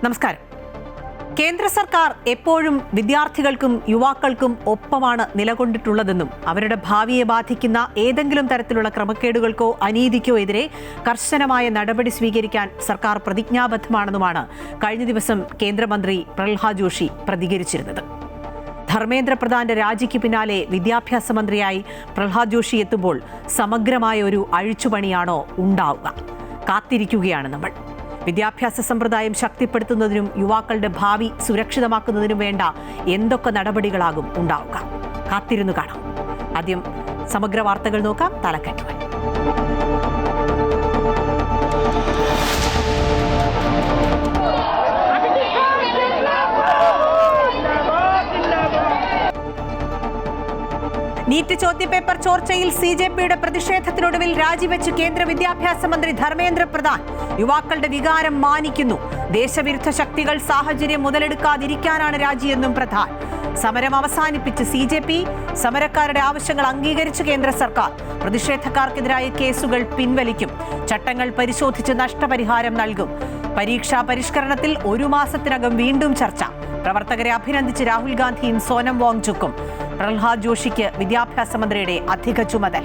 നമസ്കാരം. കേന്ദ്ര സർക്കാർ എപ്പോഴും വിദ്യാർത്ഥികൾക്കും യുവാക്കൾക്കും ഒപ്പമാണ് നിലകൊണ്ടിട്ടുള്ളതെന്നും അവരുടെ ഭാവിയെ ബാധിക്കുന്ന ഏതെങ്കിലും തരത്തിലുള്ള ക്രമക്കേടുകൾക്കോ അനീതിക്കോ എതിരെ കർശനമായ നടപടി സ്വീകരിക്കാൻ സർക്കാർ പ്രതിജ്ഞാബദ്ധമാണെന്നുമാണ് കഴിഞ്ഞ ദിവസം കേന്ദ്രമന്ത്രി പ്രഹ്ലാദ് ജോഷി പ്രതികരിച്ചിരുന്നത്. ധർമ്മേന്ദ്ര പ്രധാന്റെ രാജിക്ക് പിന്നാലെ വിദ്യാഭ്യാസ മന്ത്രിയായി പ്രഹ്ലാദ് ജോഷി എത്തുമ്പോൾ സമഗ്രമായ ഒരു അഴിച്ചുപണിയാണോ ഉണ്ടാവുക? കാത്തിരിക്കുകയാണ് നമ്മൾ. വിദ്യാഭ്യാസ സമ്പ്രദായം ശക്തിപ്പെടുത്തുന്നതിനും യുവാക്കളുടെ ഭാവി സുരക്ഷിതമാക്കുന്നതിനും വേണ്ട എന്തൊക്കെ നടപടികളാകും ഉണ്ടാവുക? കാത്തിരുന്നു കാണാം. ആദ്യം സമഗ്ര വാർത്തകൾ നോക്കാം. തലക്കെട്ടുകൾ. നീറ്റ് ചോദ്യപേപ്പർ ചോർച്ചയിൽ CJPയുടെ പ്രതിഷേധത്തിനൊടുവിൽ രാജിവെച്ച് കേന്ദ്ര വിദ്യാഭ്യാസ മന്ത്രി ധർമ്മേന്ദ്ര പ്രധാൻ യുവാക്കളുടെ വികാരം മാനിക്കുന്നു. ദേശവിരുദ്ധ ശക്തികൾ സാഹചര്യം മുതലെടുക്കാതിരിക്കാനാണ് രാജിയെന്നും പ്രധാൻ. സമരം അവസാനിപ്പിച്ച് CJP, സമരക്കാരുടെ ആവശ്യങ്ങൾ അംഗീകരിച്ച് കേന്ദ്ര സർക്കാർ. പ്രതിഷേധക്കാർക്കെതിരായ കേസുകൾ പിൻവലിക്കും. ചട്ടങ്ങൾ പരിശോധിച്ച് നഷ്ടപരിഹാരം നൽകും. പരീക്ഷാ പരിഷ്കരണത്തിൽ 1 മാസത്തിനകം വീണ്ടും ചർച്ച. പ്രവർത്തകരെ അഭിനന്ദിച്ച് രാഹുൽ ഗാന്ധിയും സോനം വാങ്ചുക്കും. പ്രഹ്ലാദ് ജോഷിക്ക് വിദ്യാഭ്യാസ മന്ത്രിയുടെ അധിക ചുമതല.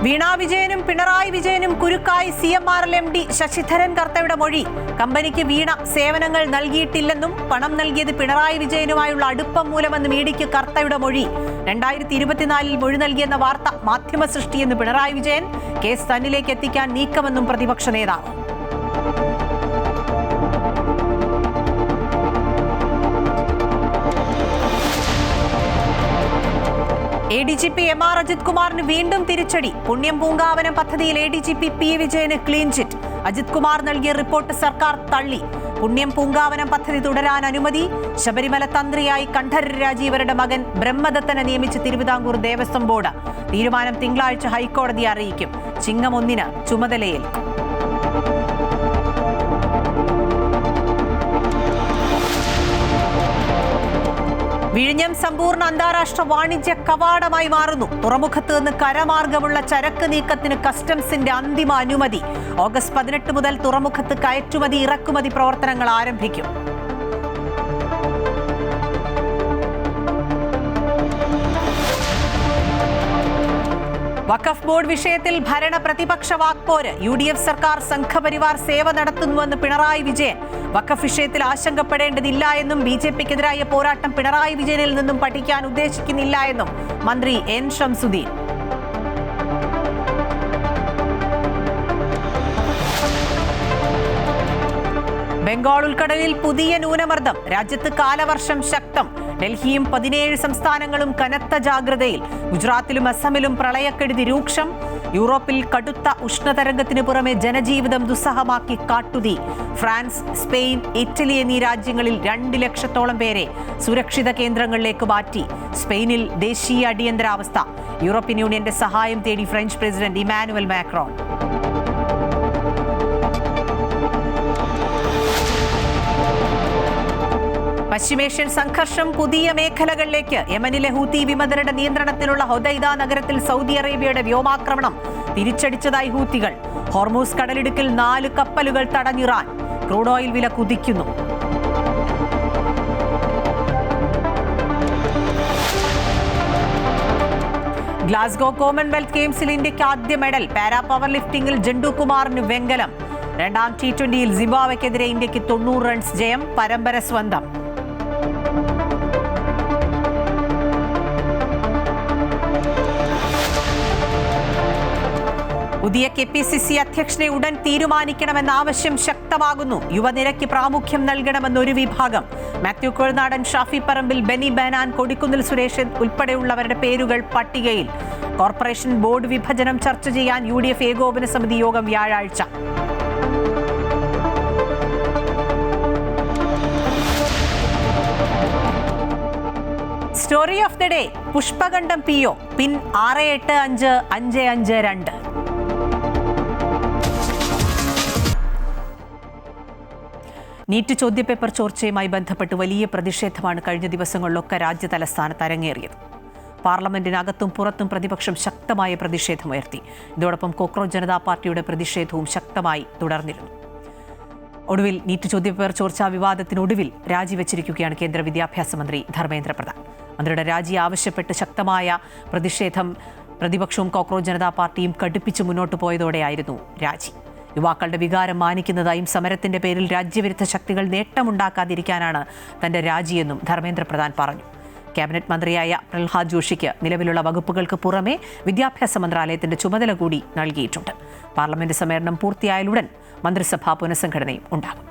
വീണ വിജയനും പിണറായി വിജയനും കുരുക്കായി CMRL MD ശശിധരൻ കർത്തയുടെ മൊഴി. കമ്പനിക്ക് വീണ സേവനങ്ങൾ നൽകിയിട്ടില്ലെന്നും പണം നൽകിയത് പിണറായി വിജയനുമായുള്ള അടുപ്പം മൂലമെന്നും ഇഡിക്ക് കർത്തയുടെ മൊഴി. 2024 മൊഴി നൽകിയെന്ന വാർത്ത മാധ്യമ സൃഷ്ടിയെന്ന് പിണറായി വിജയൻ. കേസ് തന്നിലേക്ക് എത്തിക്കാൻ നീക്കമെന്നും പ്രതിപക്ഷ നേതാവ്. ADGP MR അജിത് കുമാറിന് വീണ്ടും തിരിച്ചടി. പുണ്യം പൂങ്കാവനം പദ്ധതിയിൽ ADGP P വിജയന് ക്ലീൻ ചിറ്റ്. അജിത് കുമാർ നൽകിയ റിപ്പോർട്ട് സർക്കാർ തള്ളി. പുണ്യം പൂങ്കാവനം പദ്ധതി തുടരാൻ അനുമതി. ശബരിമല തന്ത്രിയായി കണ്ഠരര് രാജീവരുടെ മകൻ ബ്രഹ്മദത്തനെ നിയമിച്ച് തിരുവിതാംകൂർ ദേവസ്വം ബോർഡ്. തീരുമാനം തിങ്കളാഴ്ച ഹൈക്കോടതിയെ അറിയിക്കും. ചിങ്ങം 1 ചുമതലയേൽക്കും. വിഴിഞ്ഞം സമ്പൂർണ്ണ അന്താരാഷ്ട്ര വാണിജ്യ കവാടമായി മാറുന്നു. തുറമുഖത്ത് നിന്ന് കരമാർഗമുള്ള ചരക്ക് നീക്കത്തിന് കസ്റ്റംസിന്റെ അന്തിമ അനുമതി. ഓഗസ്റ്റ് 18 മുതൽ തുറമുഖത്ത് കയറ്റുമതി ഇറക്കുമതി പ്രവർത്തനങ്ങൾ ആരംഭിക്കും. വഖഫ് ബോർഡ് വിഷയത്തിൽ ഭരണ പ്രതിപക്ഷ വാക്പോര്. UDF സർക്കാർ സംഘപരിവാർ സേവ നടത്തുന്നുവെന്ന് പിണറായി വിജയൻ. വഖഫ് വിഷയത്തിൽ ആശങ്കപ്പെടേണ്ടതില്ല എന്നും BJPക്കെതിരായ പോരാട്ടം പിണറായി വിജയനിൽ നിന്നും പഠിക്കാൻ ഉദ്ദേശിക്കുന്നില്ല എന്നും മന്ത്രി N ഷംസുദ്ദീൻ. ബംഗാൾ ഉൾക്കടലിൽ പുതിയ ന്യൂനമർദ്ദം. രാജ്യത്ത് കാലവർഷം ശക്തം. ഡൽഹിയും 17 സംസ്ഥാനങ്ങളും കനത്ത ജാഗ്രതയിൽ. ഗുജറാത്തിലും അസമിലും പ്രളയക്കെടുതി രൂക്ഷം. യൂറോപ്പിൽ കടുത്ത ഉഷ്ണതരംഗത്തിന് പുറമെ ജനജീവിതം ദുസ്സഹമാക്കി കാട്ടുതീ. ഫ്രാൻസ്, സ്പെയിൻ, ഇറ്റലി എന്നീ രാജ്യങ്ങളിൽ 2 ലക്ഷത്തോളം പേരെ സുരക്ഷിത കേന്ദ്രങ്ങളിലേക്ക് മാറ്റി. സ്പെയിനിൽ ദേശീയ അടിയന്തരാവസ്ഥ. യൂറോപ്യൻ യൂണിയന്റെ സഹായം തേടി ഫ്രഞ്ച് പ്രസിഡന്റ് ഇമാനുവൽ മാക്രോൺ. പശ്ചിമേഷ്യൻ സംഘർഷം പുതിയ മേഖലകളിലേക്ക്. യമനിലെ ഹൂത്തി വിമതരുടെ നിയന്ത്രണത്തിലുള്ള ഹൊദൈദ നഗരത്തിൽ സൗദി അറേബ്യയുടെ വ്യോമാക്രമണം. തിരിച്ചടിച്ചതായി ഹൂത്തികൾ. ഹോർമൂസ് കടലിടുക്കിൽ 4 കപ്പലുകൾ തടഞ്ഞിറാൻ. ക്രൂഡ് ഓയിൽ വില കുതിക്കുന്നു. ഗ്ലാസ്ഗോ കോമൺവെൽത്ത് ഗെയിംസിൽ ഇന്ത്യക്ക് ആദ്യ മെഡൽ. പാരാ പവർ ലിഫ്റ്റിംഗിൽ ജണ്ടു കുമാറിന് വെങ്കലം. 2ാം T20യിൽ സിംബാബ്വെക്കെതിരെ ഇന്ത്യക്ക് 90 റൺസ് ജയം. പരമ്പര സ്വന്തം. പുതിയ KPCC അധ്യക്ഷനെ ഉടൻ തീരുമാനിക്കണമെന്ന ആവശ്യം ശക്തമാകുന്നു. യുവനിരയ്ക്ക് പ്രാമുഖ്യം നൽകണമെന്ന് ഒരു വിഭാഗം. മാത്യു കൊഴുനാടൻ, ഷാഫി പറമ്പിൽ, ബെന്നി ബെഹനാൻ, കൊടിക്കുന്നിൽ സുരേഷ് ഉൾപ്പെടെയുള്ളവരുടെ പേരുകൾ പട്ടികയിൽ. കോർപ്പറേഷൻ ബോർഡ് വിഭജനം ചർച്ച ചെയ്യാൻ UDF ഏകോപന സമിതി യോഗം വ്യാഴാഴ്ച. Story of the day. Pushpakandam PO. Pin 685552. NEET ചോദ്യപേപ്പർ ചോർച്ചയുമായി ബന്ധപ്പെട്ട് വലിയ പ്രതിഷേധമാണ് കഴിഞ്ഞ ദിവസങ്ങളിലൊക്കെ രാജ്യ തലസ്ഥാനത്ത് അരങ്ങേറിയത്. പാർലമെന്റിനകത്തും പുറത്തും പ്രതിപക്ഷം ശക്തമായ പ്രതിഷേധമുയർത്തി. ഇതോടൊപ്പം കോക്രോച്ച് ജനതാ പാർട്ടിയുടെ പ്രതിഷേധവും ശക്തമായി തുടർന്നിരുന്നു. ഒടുവിൽ നീറ്റ് ചോദ്യപേപ്പർ ചോർച്ചാ വിവാദത്തിനൊടുവിൽ രാജിവെച്ചിരിക്കുകയാണ് കേന്ദ്ര വിദ്യാഭ്യാസ മന്ത്രി ധർമ്മേന്ദ്ര പ്രധാൻ. മന്ത്രിയുടെ രാജി ആവശ്യപ്പെട്ട് ശക്തമായ പ്രതിഷേധം പ്രതിപക്ഷവും കോക്രോച്ച് ജനതാ പാർട്ടിയും കടുപ്പിച്ച് മുന്നോട്ട് പോയതോടെയായിരുന്നു രാജി. യുവാക്കളുടെ വികാരം മാനിക്കുന്നതായും സമരത്തിന്റെ പേരിൽ രാജ്യവിരുദ്ധ ശക്തികൾ നേട്ടമുണ്ടാക്കാതിരിക്കാനാണ് തന്റെ രാജിയെന്നും ധർമ്മേന്ദ്ര പ്രധാൻ പറഞ്ഞു. ക്യാബിനറ്റ് മന്ത്രിയായ പ്രഹ്ലാദ് ജോഷിക്ക് നിലവിലുള്ള വകുപ്പുകൾക്ക് പുറമെ വിദ്യാഭ്യാസ മന്ത്രാലയത്തിന്റെ ചുമതല കൂടി നൽകിയിട്ടുണ്ട്. പാർലമെന്റ് സമ്മേളനം പൂർത്തിയായാലുടൻ മന്ത്രിസഭാ പുനഃസംഘടനയും ഉണ്ടാകും.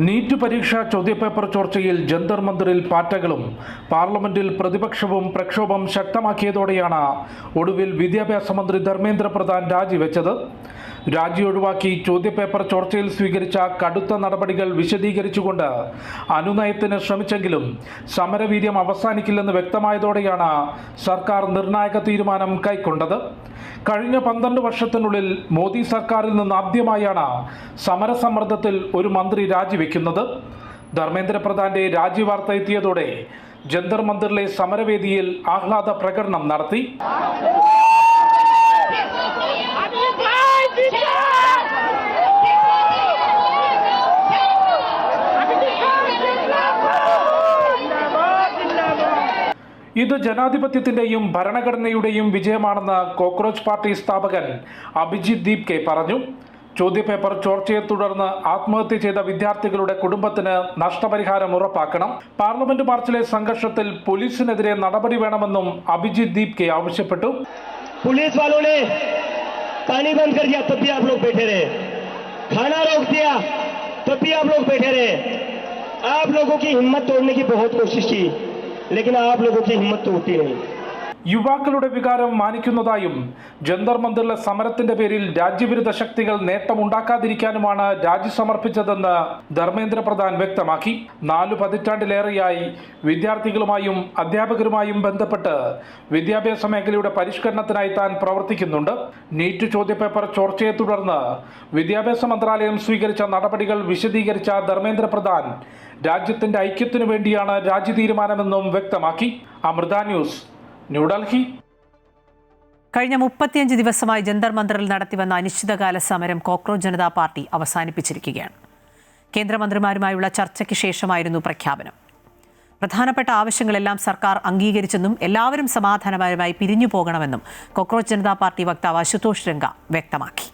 നീറ്റ് പരീക്ഷാ ചോദ്യപേപ്പർ ചോർച്ചയിൽ ജന്തർ മന്ദിറിൽ പാറ്റകളും പാർലമെന്റിൽ പ്രതിപക്ഷവും പ്രക്ഷോഭം ശക്തമാക്കിയതോടെയാണ് ഒടുവിൽ വിദ്യാഭ്യാസ മന്ത്രി ധർമ്മേന്ദ്ര പ്രധാൻ രാജിവെച്ചത്. രാജി ഒഴിവാക്കി ചോദ്യപേപ്പർ ചോർച്ചയിൽ സ്വീകരിച്ച കടുത്ത നടപടികൾ വിശദീകരിച്ചുകൊണ്ട് അനുനയത്തിന് ശ്രമിച്ചെങ്കിലും സമരവീര്യം അവസാനിക്കില്ലെന്ന് വ്യക്തമായതോടെയാണ് സർക്കാർ നിർണായക തീരുമാനം കൈക്കൊണ്ടത്. കഴിഞ്ഞ 12 വർഷത്തിനുള്ളിൽ മോദി സർക്കാരിൽ നിന്ന് ആദ്യമായാണ് സമരസമ്മർദ്ദത്തിൽ ഒരു മന്ത്രി രാജിവെക്കുന്നത്. ധർമ്മേന്ദ്ര പ്രധാന്റെ രാജി വാർത്ത എത്തിയതോടെ ജന്തർ മന്ദിറിലെ സമരവേദിയിൽ ആഹ്ലാദ പ്രകടനം നടത്തി. ഇത് ജനാധിപത്യത്തിന്റെയും ഭരണഘടനയുടെയും വിജയമാണെന്ന് കോക്രോച്ച് പാർട്ടി സ്ഥാപകൻ അഭിജിത് ദീപ്കെ പറഞ്ഞു. ചോദ്യപേപ്പർ ചോർച്ചയെ തുടർന്ന് ആത്മഹത്യ ചെയ്ത വിദ്യാർത്ഥികളുടെ കുടുംബത്തിന് നഷ്ടപരിഹാരം ഉറപ്പാക്കണം. പാർലമെന്റ് മാർച്ചിലെ സംഘർഷത്തിൽ പോലീസിനെതിരെ നടപടി വേണമെന്നും അഭിജിത് ദീപ്കെ ആവശ്യപ്പെട്ടു. पुलिस वालों ने पानी बंद कर दिया तब भी आप लोग बैठे रहे, खाना रोक दिया तब भी आप लोग बैठे रहे. आप लोगों की हिम्मत तोड़ने की बहुत कोशिश की, लेकिन आप लोगों की हिम्मत टूटी नहीं. യുവാക്കളുടെ വികാരം മാനിക്കുന്നതായും ജന്തർ മന്ദിറിലെ സമരത്തിന്റെ പേരിൽ രാജ്യവിരുദ്ധ ശക്തികൾ നേട്ടമുണ്ടാക്കാതിരിക്കാനുമാണ് രാജി സമർപ്പിച്ചതെന്ന് ധർമ്മേന്ദ്ര പ്രധാൻ വ്യക്തമാക്കി. 4 പതിറ്റാണ്ടിലേറെയായി വിദ്യാർത്ഥികളുമായും അധ്യാപകരുമായും ബന്ധപ്പെട്ട് വിദ്യാഭ്യാസ മേഖലയുടെ പരിഷ്കരണത്തിനായി താൻ പ്രവർത്തിക്കുന്നുണ്ട്. നീറ്റ് ചോദ്യപേപ്പർ ചോർച്ചയെ തുടർന്ന് വിദ്യാഭ്യാസ മന്ത്രാലയം സ്വീകരിച്ച നടപടികൾ വിശദീകരിച്ച ധർമ്മേന്ദ്ര പ്രധാൻ രാജ്യത്തിന്റെ ഐക്യത്തിനു വേണ്ടിയാണ് രാജി തീരുമാനമെന്നും വ്യക്തമാക്കി. അമൃത ന്യൂസ്, ന്യൂഡൽഹി. കഴിഞ്ഞ 35 ദിവസമായി ജന്തർ മന്ദിറിൽ നടത്തിവന്ന അനിശ്ചിതകാല സമരം കോക്രോച്ച് ജനതാ പാർട്ടി അവസാനിപ്പിച്ചിരിക്കുകയാണ്. കേന്ദ്രമന്ത്രിമാരുമായുള്ള ചർച്ചയ്ക്ക് ശേഷമായിരുന്നു പ്രഖ്യാപനം. പ്രധാനപ്പെട്ട ആവശ്യങ്ങളെല്ലാം സർക്കാർ അംഗീകരിച്ചെന്നും എല്ലാവരും സമാധാനപരമായി പിരിഞ്ഞു പോകണമെന്നും കോക്രോച്ച് ജനതാ പാർട്ടി വക്താവ് അശുതോഷ് രംഗ വ്യക്തമാക്കി.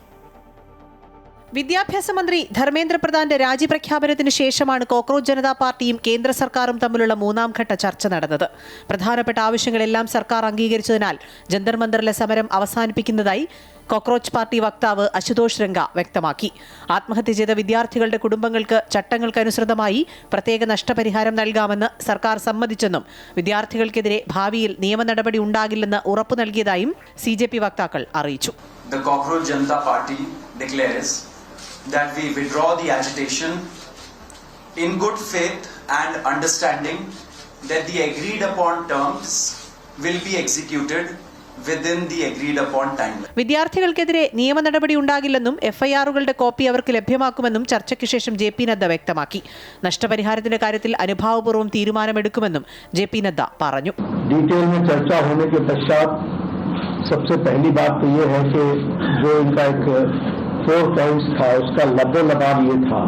വിദ്യാഭ്യാസ മന്ത്രി ധർമ്മേന്ദ്ര പ്രധാന്റെ രാജിപ്രഖ്യാപനത്തിന് ശേഷമാണ് കോക്രോച്ച് ജനതാ പാർട്ടിയും കേന്ദ്ര സർക്കാരും തമ്മിലുള്ള 3ാം ഘട്ട ചർച്ച നടന്നത്. പ്രധാനപ്പെട്ട ആവശ്യങ്ങളെല്ലാം സർക്കാർ അംഗീകരിച്ചതിനാൽ ജന്തർ മന്ദിറിലെ സമരം അവസാനിപ്പിക്കുന്നതായി കോക്രോച്ച് പാർട്ടി വക്താവ് അശുതോഷ് രംഗ വ്യക്തമാക്കി. ആത്മഹത്യ ചെയ്ത വിദ്യാർത്ഥികളുടെ കുടുംബങ്ങൾക്ക് ചട്ടങ്ങൾക്കനുസൃതമായി പ്രത്യേക നഷ്ടപരിഹാരം നൽകാമെന്ന് സർക്കാർ സമ്മതിച്ചെന്നും വിദ്യാർത്ഥികൾക്കെതിരെ ഭാവിയിൽ നിയമ നടപടി ഉണ്ടാകില്ലെന്ന് ഉറപ്പു നൽകിയതായും CJP വക്താക്കൾ അറിയിച്ചു. The Cockroach Janata Party declares that we withdraw the agitation in good faith and understanding that the agreed upon terms will be executed within the agreed upon timeline. വിദ്യാർത്ഥികൾക്കെതിരെ നിയമ നടപടി ഉണ്ടാകില്ലെന്നും FIRകളുടെ കോപ്പി അവർക്ക് ലഭ്യമാക്കുമെന്നും ചർച്ചയ്ക്ക് ശേഷം JP നദ്ദ വ്യക്തമാക്കി. നഷ്ടപരിഹാരത്തിന്റെ കാര്യത്തിൽ അനുഭാവപൂർവ്വം തീരുമാനമെടുക്കുമെന്നും JP നദ്ദ പറഞ്ഞു. डिटेल में चर्चा होने के पश्चात सबसे पहली बात तो ये है कि जो इनका एक 4 पॉइंट्स था उसका लबोलबाब ये था.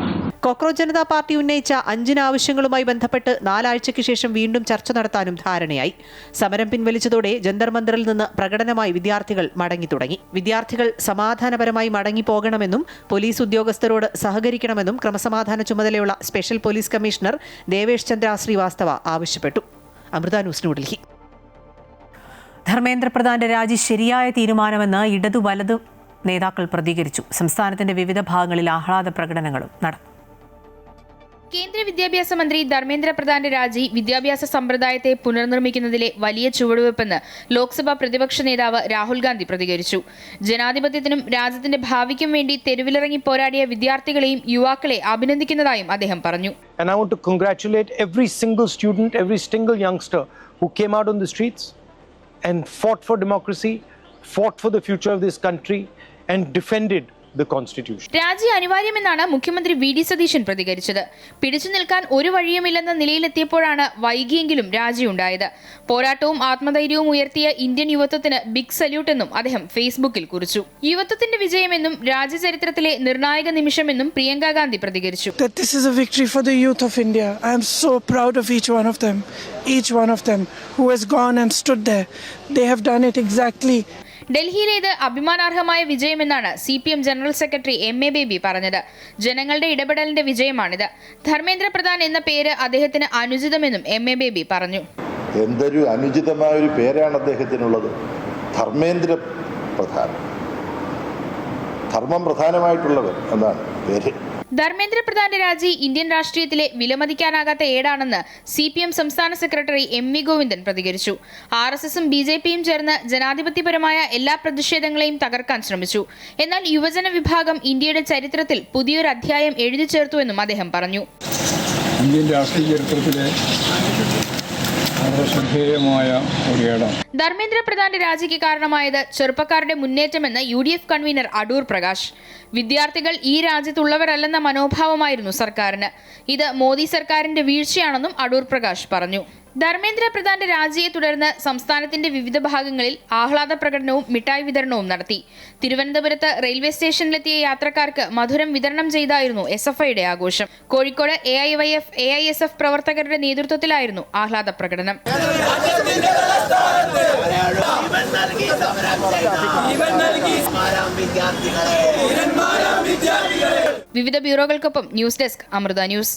കോക്രോച്ച് ജനതാ പാർട്ടി ഉന്നയിച്ച 5 ആവശ്യങ്ങളുമായി ബന്ധപ്പെട്ട് 4 ആഴ്ചയ്ക്ക് ശേഷം വീണ്ടും ചർച്ച നടത്താനും ധാരണയായി. സമരം പിൻവലിച്ചതോടെ ജന്തർ മന്ദിറിൽ നിന്ന് പ്രകടനമായി വിദ്യാർത്ഥികൾ മടങ്ങി തുടങ്ങി. വിദ്യാർത്ഥികൾ സമാധാനപരമായി മടങ്ങി പോകണമെന്നും പോലീസ് ഉദ്യോഗസ്ഥരോട് സഹകരിക്കണമെന്നും ക്രമസമാധാന ചുമതലയുള്ള special police commissioner Devesh Chandra Srivastava ആവശ്യപ്പെട്ടു. അമൃത ന്യൂസ്, ന്യൂഡൽഹി. ധർമ്മേന്ദ്ര പ്രധാന്റെ രാജി ശരിയായ തീരുമാനമെന്ന് ഇടതു വലതു നേതാക്കൾ പ്രതികരിച്ചു. സംസ്ഥാനത്തിന്റെ വിവിധ ഭാഗങ്ങളിൽ ആഹ്ലാദ പ്രകടനങ്ങളും നടന്നു. കേന്ദ്ര വിദ്യാഭ്യാസ മന്ത്രി ധർമ്മേന്ദ്ര പ്രധാന്റെ രാജി വിദ്യാഭ്യാസ സമ്പ്രദായത്തെ പുനർനിർമ്മിക്കുന്നതിലെ വലിയ ചുവടുവെപ്പെന്ന് ലോക്സഭാ പ്രതിപക്ഷ നേതാവ് രാഹുൽ ഗാന്ധി പ്രതികരിച്ചു. ജനാധിപത്യത്തിനും രാജ്യത്തിന്റെ ഭാവിക്കും വേണ്ടി തെരുവിലിറങ്ങി പോരാടിയ വിദ്യാർത്ഥികളെയും യുവാക്കളെ അഭിനന്ദിക്കുന്നതായും അദ്ദേഹം പറഞ്ഞു. And I want to congratulate every single student, every single youngster who came out on the streets and fought for democracy, fought for the future of this country and defended the Constitution. രാജി അനിവാര്യമെന്നാണ് മുഖ്യമന്ത്രി V D Satheesan പ്രതികരിച്ചത്. പിടിച്ചു നിൽക്കാൻ ഒരു വഴിയുമില്ലെന്ന നിലയിലെത്തിയപ്പോഴാണ് വൈകിയെങ്കിലും രാജിയുണ്ടായത്. പോരാട്ടവും ആത്മധൈര്യവും ഉയർത്തിയ Indian യുവത്വത്തിന് big salute എന്നും അദ്ദേഹം ഫേസ്ബുക്കിൽ കുറിച്ചു. യുവത്വത്തിന്റെ വിജയമെന്നും രാജ്യചരിത്രത്തിലെ നിർണായക നിമിഷമെന്നും പ്രിയങ്ക ഗാന്ധി പ്രതികരിച്ചു. This is a victory for the youth of India. I am so proud of each one of them who has gone and stood there. They have done it exactly. ഡൽഹിയിലേത് അഭിമാനാർഹമായ വിജയമെന്നാണ് CPM general secretary MA baby പറഞ്ഞത്. ജനങ്ങളുടെ ഇടപെടലിന്റെ വിജയമാണിത്. ധർമ്മേന്ദ്ര പ്രധാൻ എന്ന പേര് അദ്ദേഹത്തിന് അനുചിതമെന്നും MA baby പറഞ്ഞു. എന്തൊരു അനുചിതമായ ഒരു പേരാണ് അദ്ദേഹത്തിനുള്ളത്. ധർമ്മേന്ദ്ര പ്രധാൻ, ധർമ്മം പ്രധാനമായിട്ടുള്ളവർ എന്നാണ് പേര്. ധർമ്മേന്ദ്ര പ്രധാന്റെ രാജി ഇന്ത്യൻ രാഷ്ട്രീയത്തിലെ വിലമതിക്കാനാകാത്ത ഏടാണെന്ന് CPM സംസ്ഥാന സെക്രട്ടറി MV ഗോവിന്ദൻ പ്രതികരിച്ചു. RSSും BJPയും ചേർന്ന് ജനാധിപത്യപരമായ എല്ലാ പ്രതിഷേധങ്ങളെയും തകർക്കാൻ ശ്രമിച്ചു. എന്നാൽ യുവജന വിഭാഗം ഇന്ത്യയുടെ ചരിത്രത്തിൽ പുതിയൊരു അധ്യായം എഴുതി ചേർത്തുവെന്നും അദ്ദേഹം പറഞ്ഞു. ഇന്ത്യൻ രാഷ്ട്രീയ ചരിത്രത്തിലെ ധർമ്മേന്ദ്ര പ്രധാന്റെ രാജിക്ക് കാരണമായത് ചെറുപ്പക്കാരുടെ മുന്നേറ്റമെന്ന് UDF കൺവീനർ അടൂർ പ്രകാശ്. വിദ്യാർത്ഥികൾ ഈ രാജ്യത്തുള്ളവരല്ലെന്ന മനോഭാവമായിരുന്നു സർക്കാരിന്. ഇത് മോദി സർക്കാരിന്റെ വീഴ്ചയാണെന്നും അടൂർ പ്രകാശ് പറഞ്ഞു. ധർമ്മേന്ദ്ര പ്രധാന്റെ രാജിയെ തുടർന്ന് സംസ്ഥാനത്തിന്റെ വിവിധ ഭാഗങ്ങളിൽ ആഹ്ലാദ പ്രകടനവും മിഠായി വിതരണവും നടത്തി. തിരുവനന്തപുരത്ത് റെയിൽവേ സ്റ്റേഷനിലെത്തിയ യാത്രക്കാർക്ക് മധുരം വിതരണം ചെയ്തായിരുന്നു SFIയുടെ ആഘോഷം. കോഴിക്കോട് AIYF AISF പ്രവർത്തകരുടെ നേതൃത്വത്തിലായിരുന്നു ആഹ്ലാദ പ്രകടനം. വിവിധ ബ്യൂറോകൾക്കൊപ്പം ന്യൂസ് ഡെസ്ക് അമൃത ന്യൂസ്.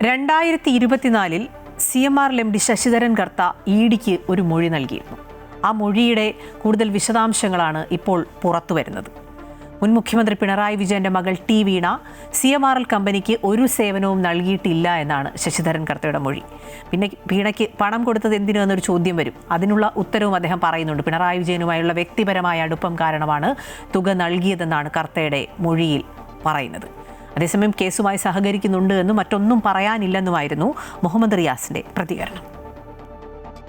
ൽ CMR MD ശശിധരൻ കർത്ത EDക്ക് ഒരു മൊഴി നൽകിയിരുന്നു. ആ മൊഴിയുടെ കൂടുതൽ വിശദാംശങ്ങളാണ് ഇപ്പോൾ പുറത്തു വരുന്നത്. മുൻ മുഖ്യമന്ത്രി പിണറായി വിജയന്റെ മകൾ T വീണ CMRL കമ്പനിക്ക് ഒരു സേവനവും നൽകിയിട്ടില്ല എന്നാണ് ശശിധരൻ കർത്തയുടെ മൊഴി. പിന്നെ വീണയ്ക്ക് പണം കൊടുത്തത് എന്തിനു എന്നൊരു ചോദ്യം വരും. അതിനുള്ള ഉത്തരവും അദ്ദേഹം പറയുന്നുണ്ട്. പിണറായി വിജയനുമായുള്ള വ്യക്തിപരമായ അടുപ്പം കാരണമാണ് തുക നൽകിയതെന്നാണ് കർത്തയുടെ മൊഴിയിൽ പറയുന്നത്. അതേസമയം കേസുമായി സഹകരിക്കുന്നുണ്ട് എന്നും മറ്റൊന്നും പറയാനില്ലെന്നുമായിരുന്നു മുഹമ്മദ് റിയാസിന്റെ പ്രതികരണം.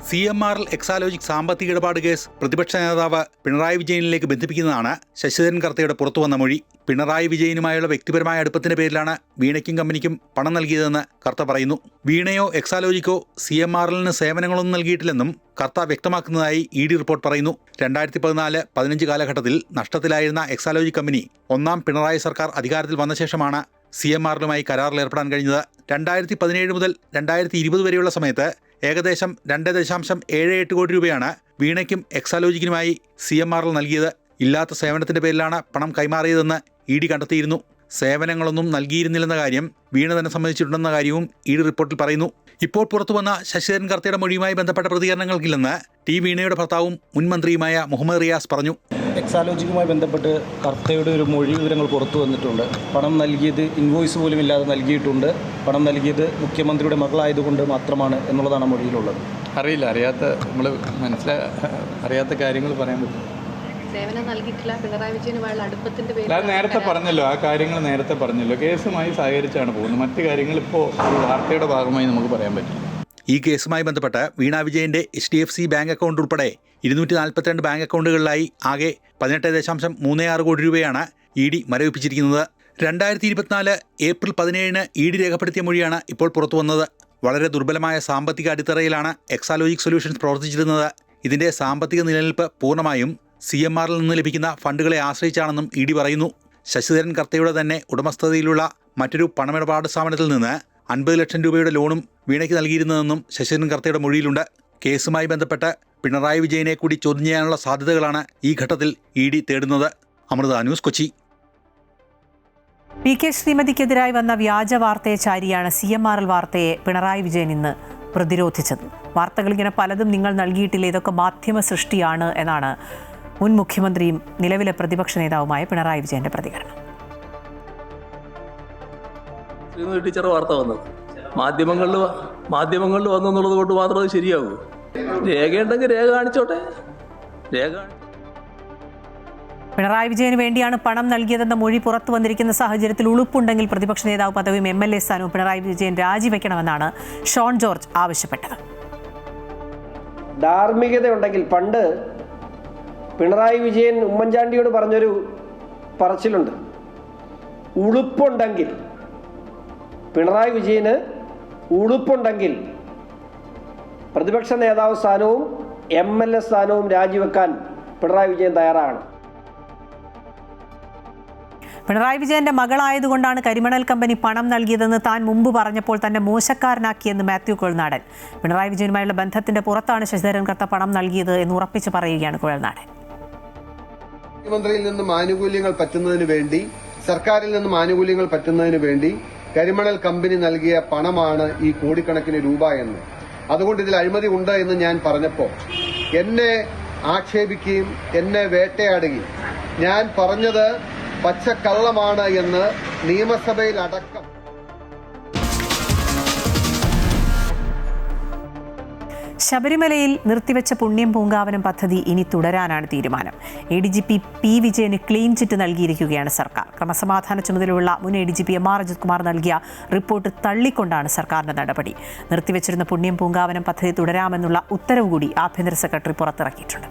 CMRL എക്സാലോജിക് സാമ്പത്തിക ഇടപാട് കേസ് പ്രതിപക്ഷ നേതാവ് പിണറായി വിജയനിലേക്ക് ബന്ധിപ്പിക്കുന്നതാണ് ശശിധരൻ കർത്തയുടെ പുറത്തുവന്ന മൊഴി. പിണറായി വിജയനുമായുള്ള വ്യക്തിപരമായ അടുപ്പത്തിന്റെ പേരിലാണ് വീണയ്ക്കും കമ്പനിക്കും പണം നൽകിയതെന്ന് കർത്ത പറയുന്നു. വീണയോ എക്സാലോജിക്കോ CMRLന് സേവനങ്ങളൊന്നും നൽകിയിട്ടില്ലെന്നും കർത്ത വ്യക്തമാക്കുന്നതായി ED റിപ്പോർട്ട് പറയുന്നു. 2014-15 കാലഘട്ടത്തിൽ നഷ്ടത്തിലായിരുന്ന എക്സാലോജിക് കമ്പനി ഒന്നാം പിണറായി സർക്കാർ അധികാരത്തിൽ വന്ന ശേഷമാണ് CMRLുമായി കരാറിൽ ഏർപ്പെടാൻ കഴിഞ്ഞത്. 2017 മുതൽ 2020 വരെയുള്ള സമയത്ത് ഏകദേശം 2.78 കോടി രൂപയാണ് വീണയ്ക്കും എക്സാലോജിക്കിനുമായി CMRL നൽകിയത്. ഇല്ലാത്ത സേവനത്തിന്റെ പേരിലാണ് പണം കൈമാറിയതെന്ന് ED കണ്ടെത്തിയിരുന്നു. സേവനങ്ങളൊന്നും നൽകിയിരുന്നില്ലെന്ന കാര്യം വീണ തന്നെ സമ്മതിച്ചിട്ടുണ്ടെന്ന കാര്യവും ED റിപ്പോർട്ടിൽ പറയുന്നു. ഇപ്പോൾ പുറത്തുവന്ന ശശിധരൻ കർത്തയുടെ മൊഴിയുമായി ബന്ധപ്പെട്ട പ്രതികരണങ്ങൾക്കില്ലെന്ന് T വീണയുടെ ഭർത്താവും മുൻ മന്ത്രിയുമായ മുഹമ്മദ് റിയാസ് പറഞ്ഞു. എക്സാലോജിക്കുമായി ബന്ധപ്പെട്ട് കർത്തയുടെ ഒരു മൊഴി വിവരങ്ങൾ പുറത്തു വന്നിട്ടുണ്ട്. പണം നൽകിയത് ഇൻവോയ്സ് പോലും ഇല്ലാതെ നൽകിയിട്ടുണ്ട്. പണം നൽകിയത് മുഖ്യമന്ത്രിയുടെ മകളായതുകൊണ്ട് മാത്രമാണ് എന്നുള്ളതാണ് മൊഴിയിലുള്ളത്. അറിയാത്ത നമ്മൾ അറിയാത്ത കാര്യങ്ങൾ പറയാൻ പറ്റും. സേവനം നൽകിയിട്ടില്ല, പിണറായി വിജയനുമായുള്ള അടുപ്പത്തിന്റെ പേരിൽ നേരത്തെ പറഞ്ഞല്ലോ, ആ കാര്യങ്ങൾ നേരത്തെ പറഞ്ഞല്ലോ. കേസുമായി സഹകരിച്ചാണ് പോകുന്നത്. മറ്റു കാര്യങ്ങൾ ഇപ്പോൾ വാർത്തയുടെ ഭാഗമായി നമുക്ക് പറയാൻ പറ്റില്ല. ഈ കേസുമായി ബന്ധപ്പെട്ട് വീണ വിജയന്റെ HDFC ബാങ്ക് അക്കൗണ്ട് ഉൾപ്പെടെ 242 ബാങ്ക് അക്കൗണ്ടുകളിലായി ആകെ 18.36 കോടി രൂപയാണ് ED മരവിപ്പിച്ചിരിക്കുന്നത്. 2024 ഏപ്രിൽ 17 ED രേഖപ്പെടുത്തിയ മൊഴിയാണ് ഇപ്പോൾ പുറത്തു വന്നത്. വളരെ ദുർബലമായ സാമ്പത്തിക അടിത്തറയിലാണ് എക്സാലോജിക് സൊല്യൂഷൻസ് പ്രവർത്തിച്ചിരുന്നത്. ഇതിന്റെ സാമ്പത്തിക നിലനിൽപ്പ് പൂർണ്ണമായും CMRൽ നിന്ന് ലഭിക്കുന്ന ഫണ്ടുകളെ ആശ്രയിച്ചാണെന്നും ED പറയുന്നു. ശശിധരൻ കർത്തയുടെ തന്നെ ഉടമസ്ഥതയിലുള്ള മറ്റൊരു പണമിടപാട് സ്ഥാപനത്തിൽ നിന്ന് 50 ലക്ഷം രൂപയുടെ ലോണും വീണയ്ക്ക് നൽകിയിരുന്നതെന്നും ശശിധരൻ കർത്തയുടെ മൊഴിയിലുണ്ട്. കേസുമായി ബന്ധപ്പെട്ട് പിണറായി വിജയനെ കൂടി ചോദ്യം ചെയ്യാനുള്ള സാധ്യതകളാണ് ഈ ഘട്ടത്തിൽ ED തേടുന്നത്. അമൃത ന്യൂസ്, കൊച്ചി. PK ശ്രീമതിക്കെതിരായി വന്ന വ്യാജ വാർത്തയെ ചാരിയാണ് CMRL വാർത്തയെ പിണറായി വിജയൻ ഇന്ന് പ്രതിരോധിച്ചത്. വാർത്തകൾ ഇങ്ങനെ പലതും നിങ്ങൾ നൽകിയിട്ടില്ല, ഇതൊക്കെ മാധ്യമ സൃഷ്ടിയാണ് എന്നാണ് മുൻ മുഖ്യമന്ത്രിയും നിലവിലെ പ്രതിപക്ഷ നേതാവുമായ പിണറായി വിജയന്റെ പ്രതികരണം. ടീച്ചർ വാർത്ത വന്നത് മാധ്യമങ്ങളിൽ വന്നെന്നുള്ളത് കൊണ്ട് മാത്രം അത് ശരിയാകൂ. രേഖയുണ്ടെങ്കിൽ രേഖ കാണിച്ചോട്ടെ. പിണറായി വിജയന് വേണ്ടിയാണ് പണം നൽകിയതെന്ന മൊഴി പുറത്തു വന്നിരിക്കുന്ന സാഹചര്യത്തിൽ ഉളുപ്പുണ്ടെങ്കിൽ പ്രതിപക്ഷ നേതാവ് പദവിയും MLA സ്ഥാനവും പിണറായി വിജയൻ രാജിവെക്കണമെന്നാണ് ഷോൺ ജോർജ് ആവശ്യപ്പെട്ടത്. ധാർമ്മികതയുണ്ടെങ്കിൽ, പണ്ട് പിണറായി വിജയൻ ഉമ്മൻചാണ്ടിയോട് പറഞ്ഞൊരു പറച്ചിലുണ്ട്, ഉളുപ്പുണ്ടെങ്കിൽ, പിണറായി വിജയന് ഉളുപ്പുണ്ടെങ്കിൽ പ്രതിപക്ഷ നേതാവ് സ്ഥാനവും MLA സ്ഥാനവും രാജിവെക്കാൻ പിണറായി വിജയൻ തയ്യാറാണ്. പിണറായി വിജയന്റെ മകളായതുകൊണ്ടാണ് കരിമണൽ കമ്പനി പണം നൽകിയതെന്ന് താൻ മുമ്പ് പറഞ്ഞപ്പോൾ തന്നെ മോശക്കാരനാക്കിയെന്ന് മാത്യു കുഴൽനാടൻ. പിണറായി വിജയനുമായുള്ള ബന്ധത്തിന്റെ പുറത്താണ് ശശിധരൻ കർത്ത പണം നൽകിയത് എന്ന് ഉറപ്പിച്ച് പറയുകയാണ് കുഴൽനാടൻ. മുഖ്യമന്ത്രിയിൽ നിന്നും ആനുകൂല്യങ്ങൾ പറ്റുന്നതിന് വേണ്ടി, സർക്കാരിൽ നിന്നും ആനുകൂല്യങ്ങൾ പറ്റുന്നതിന് വേണ്ടി കരിമണൽ കമ്പനി നൽകിയ പണമാണ് ഈ കോടിക്കണക്കിന് രൂപ എന്ന്. അതുകൊണ്ട് ഇതിൽ അഴിമതി ഉണ്ട് എന്ന് ഞാൻ പറഞ്ഞപ്പോൾ എന്നെ ആക്ഷേപിക്കുകയും എന്നെ വേട്ടയാടുകയും ഞാൻ പറഞ്ഞത് പച്ചക്കള്ളമാണ് എന്ന് നിയമസഭയിൽ അടക്കം. ശബരിമലയിൽ നിർത്തിവെച്ച പുണ്യം പൂങ്കാവനം പദ്ധതി ഇനി തുടരാനാണ് തീരുമാനം. ADGP P. വിജയന് ക്ലീൻ ചിറ്റ് നൽകിയിരിക്കുകയാണ് സർക്കാർ. ക്രമസമാധാന ചുമതലയുള്ള മുൻ ADGP MR അജിത് കുമാർ നൽകിയ റിപ്പോർട്ട് തള്ളിക്കൊണ്ടാണ് സർക്കാരിന്റെ നടപടി. നിർത്തിവെച്ചിരുന്ന പുണ്യം പൂങ്കാവനം പദ്ധതി തുടരാമെന്നുള്ള ഉത്തരവ് കൂടി ആഭ്യന്തര സെക്രട്ടറി പുറത്തിറക്കിയിട്ടുണ്ട്.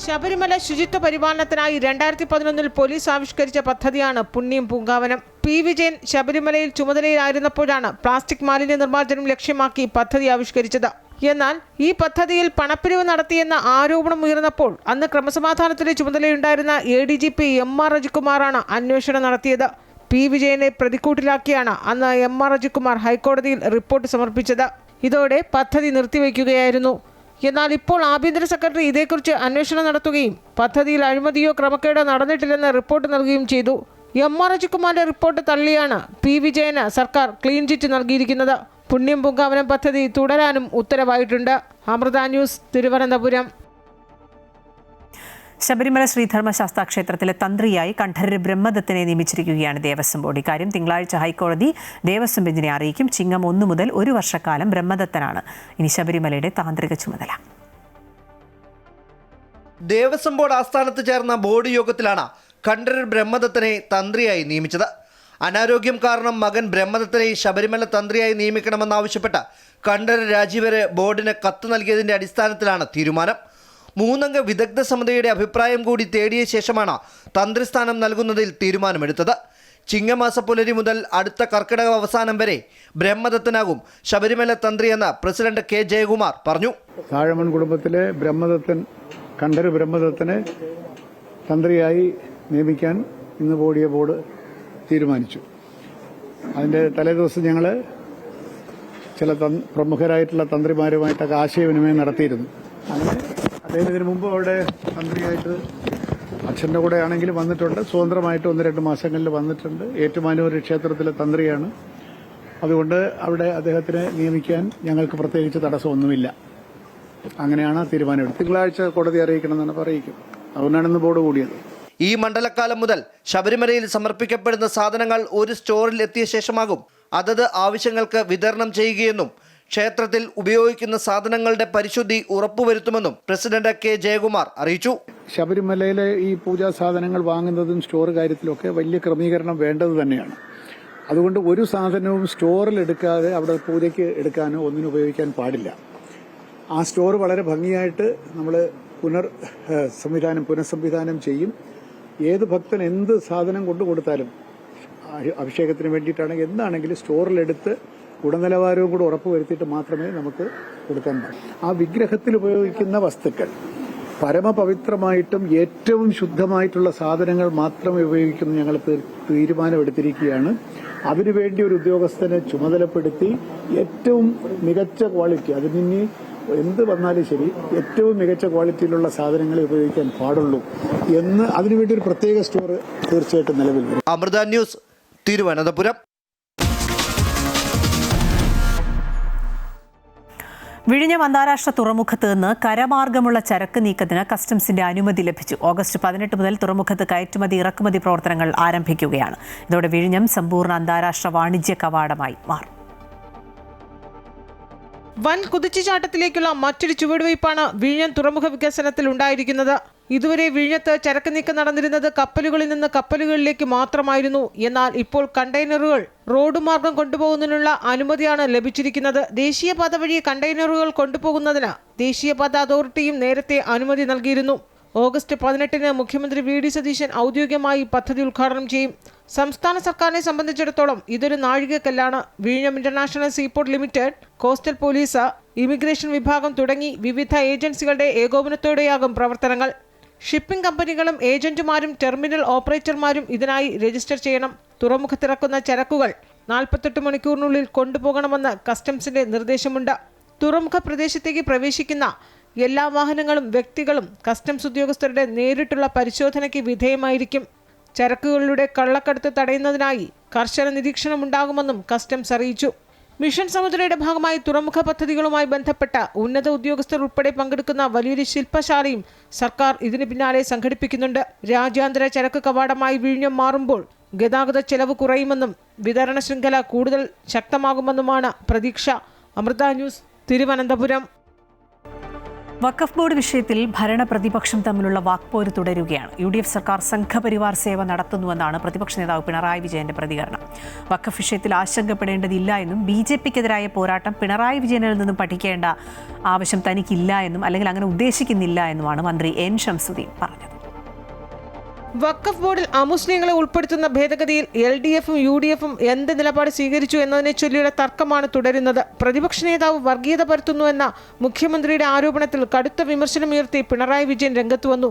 ശബരിമല ശുചിത്വ പരിപാലനത്തിനായി 2011 പോലീസ് ആവിഷ്കരിച്ച പദ്ധതിയാണ് പുണ്യം പൂങ്കാവനം. P. വിജയൻ ശബരിമലയിൽ ചുമതലയിലായിരുന്നപ്പോഴാണ് പ്ലാസ്റ്റിക് മാലിന്യ നിർമ്മാർജ്ജനം ലക്ഷ്യമാക്കി പദ്ധതി ആവിഷ്കരിച്ചത്. എന്നാൽ ഈ പദ്ധതിയിൽ പണപ്പിരിവ് നടത്തിയെന്ന ആരോപണം ഉയർന്നപ്പോൾ അന്ന് ക്രമസമാധാനത്തിന്റെ ചുമതലയുണ്ടായിരുന്ന ADGP MR അജിത് കുമാറാണ് അന്വേഷണം നടത്തിയത്. P. വിജയനെ പ്രതിക്കൂട്ടിലാക്കിയാണ് അന്ന് MR അജിത് കുമാർ ഹൈക്കോടതിയിൽ റിപ്പോർട്ട് സമർപ്പിച്ചത്. ഇതോടെ പദ്ധതി നിർത്തിവെക്കുകയായിരുന്നു. എന്നാൽ ഇപ്പോൾ ആഭ്യന്തര സെക്രട്ടറി ഇതേക്കുറിച്ച് അന്വേഷണം നടത്തുകയും പദ്ധതിയിൽ അഴിമതിയോ ക്രമക്കേടോ നടന്നിട്ടില്ലെന്ന് റിപ്പോർട്ട് നൽകുകയും ചെയ്തു. MR അജിത് കുമാറിന്റെ റിപ്പോർട്ട് തള്ളിയാണ് P. വിജയന് സർക്കാർ ക്ലീൻ ചിറ്റ് നൽകിയിരിക്കുന്നത്. പുണ്യം പൂങ്കാവനം പദ്ധതി തുടരാനും ഉത്തരവായിട്ടുണ്ട്. അമൃത ന്യൂസ്, തിരുവനന്തപുരം. ശബരിമല ശ്രീധർമ്മശാസ്താ ക്ഷേത്രത്തിലെ തന്ത്രിയായി കണ്ഠരര് ബ്രഹ്മദത്തിനെ നിയമിച്ചിരിക്കുകയാണ് ദേവസ്വം ബോർഡ്. ഇക്കാര്യം തിങ്കളാഴ്ച ഹൈക്കോടതി ദേവസ്വം ബെഞ്ചിനെ അറിയിക്കും. ചിങ്ങം 1 മുതൽ 1 വർഷക്കാലം ബ്രഹ്മദത്തനാണ് ഇനി ശബരിമലയുടെ താന്ത്രിക ചുമതല. ദേവസ്വം ബോർഡ് ആസ്ഥാനത്ത് ചേർന്ന ബോർഡ് യോഗത്തിലാണ് കണ്ഠരര് ബ്രഹ്മദത്തനെ തന്ത്രിയായി നിയമിച്ചത്. അനാരോഗ്യം കാരണം മകൻ ബ്രഹ്മദത്തനെ ശബരിമല തന്ത്രിയായി നിയമിക്കണമെന്നാവശ്യപ്പെട്ട് കണ്ഠരര് രാജീവര് ബോർഡിന് കത്ത് നൽകിയതിന്റെ അടിസ്ഥാനത്തിലാണ് തീരുമാനം. 3 അംഗ വിദഗ്ധ സമിതിയുടെ അഭിപ്രായം കൂടി തേടിയ ശേഷമാണ് തന്ത്രിസ്ഥാനം നൽകുന്നതിൽ തീരുമാനമെടുത്തത്. ചിങ്ങമാസ പുലരി മുതൽ അടുത്ത കർക്കിടക അവസാനം വരെ ബ്രഹ്മദത്തനാകും ശബരിമല തന്ത്രിയെന്ന് പ്രസിഡന്റ് K. ജയകുമാർ പറഞ്ഞു. താഴമൺ കുടുംബത്തിലെ ബ്രഹ്മദത്തൻ, കണ്ഠരര് ബ്രഹ്മദത്തനെ തന്ത്രിയായി നിയമിക്കാൻ ഇന്ന് ബോർഡ് തീരുമാനിച്ചു. അതിൻ്റെ തലേദിവസം ഞങ്ങൾ ചില പ്രമുഖരായിട്ടുള്ള തന്ത്രിമാരുമായിട്ടൊക്കെ ആശയവിനിമയം നടത്തിയിരുന്നു. അങ്ങനെ അദ്ദേഹം ഇതിനു മുമ്പ് അവിടെ തന്ത്രിയായിട്ട് അച്ഛൻ്റെ കൂടെ ആണെങ്കിലും വന്നിട്ടുണ്ട്. സ്വതന്ത്രമായിട്ട് 1-2 മാസങ്ങളിൽ വന്നിട്ടുണ്ട്. ഏറ്റുമാനൂർ ക്ഷേത്രത്തിലെ തന്ത്രിയാണ്. അതുകൊണ്ട് അവിടെ അദ്ദേഹത്തിനെ നിയമിക്കാൻ ഞങ്ങൾക്ക് പ്രത്യേകിച്ച് തടസ്സമൊന്നുമില്ല. അങ്ങനെയാണ് തീരുമാനമെടുത്തത്. തിങ്കളാഴ്ച കോടതി അറിയിക്കണമെന്നാണ് അറിയിക്കും. അതുകൊണ്ടാണ് ഇന്ന് ബോർഡ് കൂടിയത്. ഈ മണ്ഡലക്കാലം മുതൽ ശബരിമലയിൽ സമർപ്പിക്കപ്പെടുന്ന സാധനങ്ങൾ ഒരു സ്റ്റോറിൽ എത്തിയ ശേഷമാകും അതത് ആവശ്യങ്ങൾക്ക് വിതരണം ചെയ്യുകയെന്നും ക്ഷേത്രത്തിൽ ഉപയോഗിക്കുന്ന സാധനങ്ങളുടെ പരിശുദ്ധി ഉറപ്പുവരുത്തുമെന്നും പ്രസിഡന്റ് K. ജയകുമാർ അറിയിച്ചു. ശബരിമലയിലെ ഈ പൂജാ സാധനങ്ങൾ വാങ്ങുന്നതും സ്റ്റോർ കാര്യത്തിലൊക്കെ വലിയ ക്രമീകരണം വേണ്ടത് തന്നെയാണ്. അതുകൊണ്ട് ഒരു സാധനവും സ്റ്റോറിൽ എടുക്കാതെ അവിടെ പൂജയ്ക്ക് എടുക്കാനോ ഒന്നിനും ഉപയോഗിക്കാൻ പാടില്ല. ആ സ്റ്റോർ വളരെ ഭംഗിയായിട്ട് നമ്മൾ പുനഃസംവിധാനം ചെയ്യും. ഏത് ഭക്തൻ എന്ത് സാധനം കൊണ്ടു കൊടുത്താലും അഭിഷേകത്തിന് വേണ്ടിയിട്ടാണെങ്കിൽ എന്താണെങ്കിലും സ്റ്റോറിലെടുത്ത് ഗുണനിലവാരവും കൂടെ ഉറപ്പുവരുത്തിയിട്ട് മാത്രമേ നമുക്ക് കൊടുക്കാൻ പാടുള്ളൂ. ആ വിഗ്രഹത്തിൽ ഉപയോഗിക്കുന്ന വസ്തുക്കൾ പരമപവിത്രമായിട്ടും ഏറ്റവും ശുദ്ധമായിട്ടുള്ള സാധനങ്ങൾ മാത്രമേ ഉപയോഗിക്കുന്ന ഞങ്ങൾ തീരുമാനമെടുത്തിരിക്കുകയാണ്. അതിനുവേണ്ടി ഒരു ഉദ്യോഗസ്ഥനെ ചുമതലപ്പെടുത്തി ഏറ്റവും മികച്ച ക്വാളിറ്റി, അതിന് എന്ത് വന്നാലും ശരി ഏറ്റവും മികച്ച ക്വാളിറ്റിയിലുള്ള സാധനങ്ങളെ ഉപയോഗിക്കാൻ പാടുള്ളൂ എന്ന് അതിനുവേണ്ടി ഒരു പ്രത്യേക സ്റ്റോർ തീർച്ചയായിട്ടും നിലവിൽ വരും. അമൃത ന്യൂസ്, തിരുവനന്തപുരം. വിഴിഞ്ഞം അന്താരാഷ്ട്ര തുറമുഖത്ത് നിന്ന് കരമാർഗമുള്ള ചരക്ക് നീക്കത്തിന് കസ്റ്റംസിന്റെ അനുമതി ലഭിച്ചു. ഓഗസ്റ്റ് 18 മുതൽ തുറമുഖത്ത് കയറ്റുമതി ഇറക്കുമതി പ്രവർത്തനങ്ങൾ ആരംഭിക്കുകയാണ്. ഇതോടെ വിഴിഞ്ഞം സമ്പൂർണ്ണ അന്താരാഷ്ട്ര വാണിജ്യ കവാടമായി മാറും. വൻ കുതിച്ചുചാട്ടത്തിലേക്കുള്ള മറ്റൊരു ചുവടുവയ്പ്പാണ് വിഴിഞ്ഞം തുറമുഖ വികസനത്തിൽ ഉണ്ടായിരിക്കുന്നത്. ഇതുവരെ വിഴിഞ്ഞത്ത് ചരക്ക് നീക്കം നടന്നിരുന്നത് കപ്പലുകളിൽ നിന്ന് കപ്പലുകളിലേക്ക് മാത്രമായിരുന്നു. എന്നാൽ ഇപ്പോൾ കണ്ടെയ്നറുകൾ റോഡ് മാർഗം കൊണ്ടുപോകുന്നതിനുള്ള അനുമതിയാണ് ലഭിച്ചിരിക്കുന്നത്. ദേശീയപാത വഴി കണ്ടെയ്നറുകൾ കൊണ്ടുപോകുന്നതിന് ദേശീയപാത അതോറിറ്റിയും നേരത്തെ അനുമതി നൽകിയിരുന്നു. ഓഗസ്റ്റ് 18-ന് മുഖ്യമന്ത്രി വി ഡി സതീശൻ ഔദ്യോഗികമായി പദ്ധതി ഉദ്ഘാടനം ചെയ്യും. സംസ്ഥാന സർക്കാരിനെ സംബന്ധിച്ചിടത്തോളം ഇതൊരു നാഴികക്കല്ലാണ്. വിഴിഞ്ഞം international seaport limited, coastal police, immigration വിഭാഗം തുടങ്ങി വിവിധ ഏജൻസികളുടെ ഏകോപനത്തോടെയാകും പ്രവർത്തനങ്ങൾ. ഷിപ്പിംഗ് കമ്പനികളും ഏജന്റുമാരും ടെർമിനൽ ഓപ്പറേറ്റർമാരും ഇതിനായി രജിസ്റ്റർ ചെയ്യണം. തുറമുഖത്തിറക്കുന്ന ചരക്കുകൾ 48 മണിക്കൂറിനുള്ളിൽ കൊണ്ടുപോകണമെന്ന് കസ്റ്റംസിന്റെ നിർദ്ദേശമുണ്ട്. തുറമുഖ പ്രദേശത്തേക്ക് പ്രവേശിക്കുന്ന എല്ലാ വാഹനങ്ങളും വ്യക്തികളും കസ്റ്റംസ് ഉദ്യോഗസ്ഥരുടെ നേരിട്ടുള്ള പരിശോധനയ്ക്ക് വിധേയമായിരിക്കും. ചരക്കുകളുടെ കള്ളക്കടത്ത് തടയുന്നതിനായി കർശന നിരീക്ഷണമുണ്ടാകുമെന്നും കസ്റ്റംസ് അറിയിച്ചു. മിഷൻ സമുദ്രയുടെ ഭാഗമായി തുറമുഖ പദ്ധതികളുമായി ബന്ധപ്പെട്ട ഉന്നത ഉദ്യോഗസ്ഥർ ഉൾപ്പെടെ പങ്കെടുക്കുന്ന വലിയൊരു ശില്പശാലയും സർക്കാർ ഇതിന് പിന്നാലെ സംഘടിപ്പിക്കുന്നുണ്ട്. രാജ്യാന്തര ചരക്ക് കവാടമായി വിഴിഞ്ഞം മാറുമ്പോൾ ഗതാഗത ചെലവ് കുറയുമെന്നും വിതരണ ശൃംഖല കൂടുതൽ ശക്തമാകുമെന്നുമാണ് പ്രതീക്ഷ. അമൃത ന്യൂസ്, തിരുവനന്തപുരം. വഖഫ് ബോർഡ് വിഷയത്തിൽ ഭരണ പ്രതിപക്ഷം തമ്മിലുള്ള വാക്പോര് തുടരുകയാണ്. UDF സർക്കാർ സംഘപരിവാർ സേവ നടത്തുന്നുവെന്നാണ് പ്രതിപക്ഷ നേതാവ് പിണറായി വിജയന്റെ പ്രതികരണം. വഖഫ് വിഷയത്തിൽ ആശങ്കപ്പെടേണ്ടതില്ല എന്നും BJPക്കെതിരായ പോരാട്ടം പിണറായി വിജയനിൽ നിന്നും പഠിക്കേണ്ട ആവശ്യം തനിക്കില്ല എന്നും അല്ലെങ്കിൽ അങ്ങനെ ഉദ്ദേശിക്കുന്നില്ല എന്നുമാണ് മന്ത്രി N ഷംസുദ്ദീൻ പറഞ്ഞത്. വഖഫ് ബോർഡിൽ അമുസ്ലിങ്ങളെ ഉൾപ്പെടുത്തുന്ന ഭേദഗതിയിൽ LDFും UDFും എന്ത് നിലപാട് സ്വീകരിച്ചു എന്നതിനെ ചൊല്ലിയുള്ള തർക്കമാണ് തുടരുന്നത്. പ്രതിപക്ഷ നേതാവ് വർഗീയത പരത്തുന്നുവെന്ന മുഖ്യമന്ത്രിയുടെ ആരോപണത്തിൽ കടുത്ത വിമർശനമുയർത്തി പിണറായി വിജയൻ രംഗത്ത് വന്നു.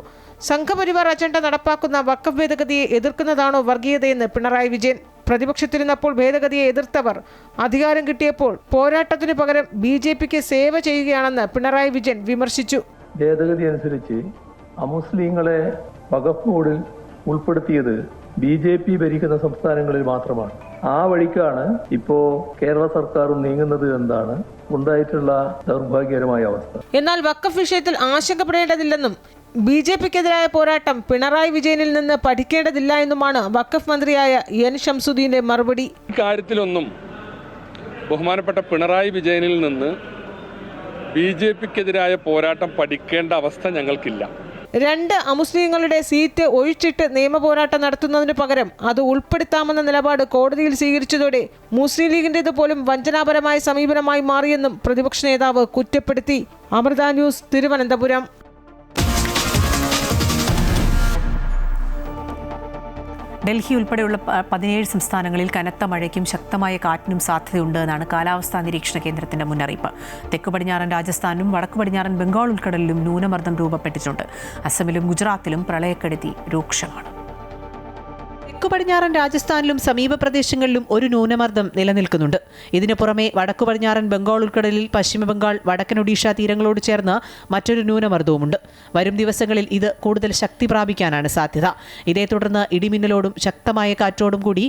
സംഘപരിവാർ അജണ്ട നടപ്പാക്കുന്ന വഖഫ് ഭേദഗതിയെ എതിർക്കുന്നതാണോ വർഗീയതയെന്ന് പിണറായി വിജയൻ. പ്രതിപക്ഷത്തിരുന്നപ്പോൾ ഭേദഗതിയെ എതിർത്തവർ അധികാരം കിട്ടിയപ്പോൾ പോരാട്ടത്തിനു പകരം BJPക്ക് സേവ ചെയ്യുകയാണെന്ന് പിണറായി വിജയൻ വിമർശിച്ചു. ഭേദഗതി അനുസരിച്ച് അമുസ്ലിങ്ങളെ വഖഫ് ബോർഡിൽ ഉൾപ്പെടുത്തിയത് BJP ഭരിക്കുന്ന സംസ്ഥാനങ്ങളിൽ മാത്രമാണ്. ആ വഴിക്കാണ് ഇപ്പോ കേരള സർക്കാരും നീങ്ങുന്നത് എന്നാണ് ഉണ്ടായിട്ടുള്ള ദൗർഭാഗ്യകരമായ അവസ്ഥ. എന്നാൽ വഖഫ് വിഷയത്തിൽ ആശങ്കപ്പെടേണ്ടതില്ലെന്നും BJPക്കെതിരായ പോരാട്ടം പിണറായി വിജയനിൽ നിന്ന് പഠിക്കേണ്ടതില്ല എന്നുമാണ് വഖഫ് മന്ത്രിയായ N ഷംസുദ്ദീന്റെ മറുപടി. ഇക്കാര്യത്തിലൊന്നും ബഹുമാനപ്പെട്ട പിണറായി വിജയനിൽ നിന്ന് BJPക്കെതിരായ പോരാട്ടം പഠിക്കേണ്ട അവസ്ഥ ഞങ്ങൾക്കില്ല. 2 അമുസ്ലിങ്ങളുടെ സീറ്റ് ഒഴിച്ചിട്ട് നിയമപോരാട്ടം നടത്തുന്നതിന് പകരം അത് ഉൾപ്പെടുത്താമെന്ന നിലപാട് കോടതിയിൽ സ്വീകരിച്ചതോടെ മുസ്ലിം ലീഗിന്റേത് പോലും വഞ്ചനാപരമായ സമീപനമായി മാറിയെന്നും പ്രതിപക്ഷ നേതാവ് കുറ്റപ്പെടുത്തി. അമൃത ന്യൂസ്, തിരുവനന്തപുരം. ഡൽഹി ഉൾപ്പെടെയുള്ള 17 സംസ്ഥാനങ്ങളിൽ കനത്ത മഴയ്ക്കും ശക്തമായ കാറ്റിനും സാധ്യതയുണ്ട് എന്നാണ് കാലാവസ്ഥാ നിരീക്ഷണ കേന്ദ്രത്തിന്റെ മുന്നറിയിപ്പ്. തെക്കു പടിഞ്ഞാറൻ രാജസ്ഥാനിലും വടക്കു പടിഞ്ഞാറൻ ബംഗാൾ ഉൾക്കടലിലും ന്യൂനമർദ്ദം രൂപപ്പെട്ടിട്ടുണ്ട്. അസമിലും ഗുജറാത്തിലും പ്രളയക്കെടുതി രൂക്ഷമാണ്. തെക്കു പടിഞ്ഞാറൻ രാജസ്ഥാനിലും സമീപ പ്രദേശങ്ങളിലും ഒരു ന്യൂനമർദ്ദം നിലനിൽക്കുന്നുണ്ട്. ഇതിനു പുറമെ വടക്കു പടിഞ്ഞാറൻ ബംഗാൾ ഉൾക്കടലിൽ പശ്ചിമ ബംഗാൾ, വടക്കൻ ഒഡീഷ തീരങ്ങളോട് ചേർന്ന് മറ്റൊരു ന്യൂനമർദ്ദവുമുണ്ട്. വരും ദിവസങ്ങളിൽ ഇത് കൂടുതൽ ശക്തി പ്രാപിക്കാനാണ് സാധ്യത. ഇതേ തുടർന്ന് ഇടിമിന്നലോടും ശക്തമായ കാറ്റോടും കൂടി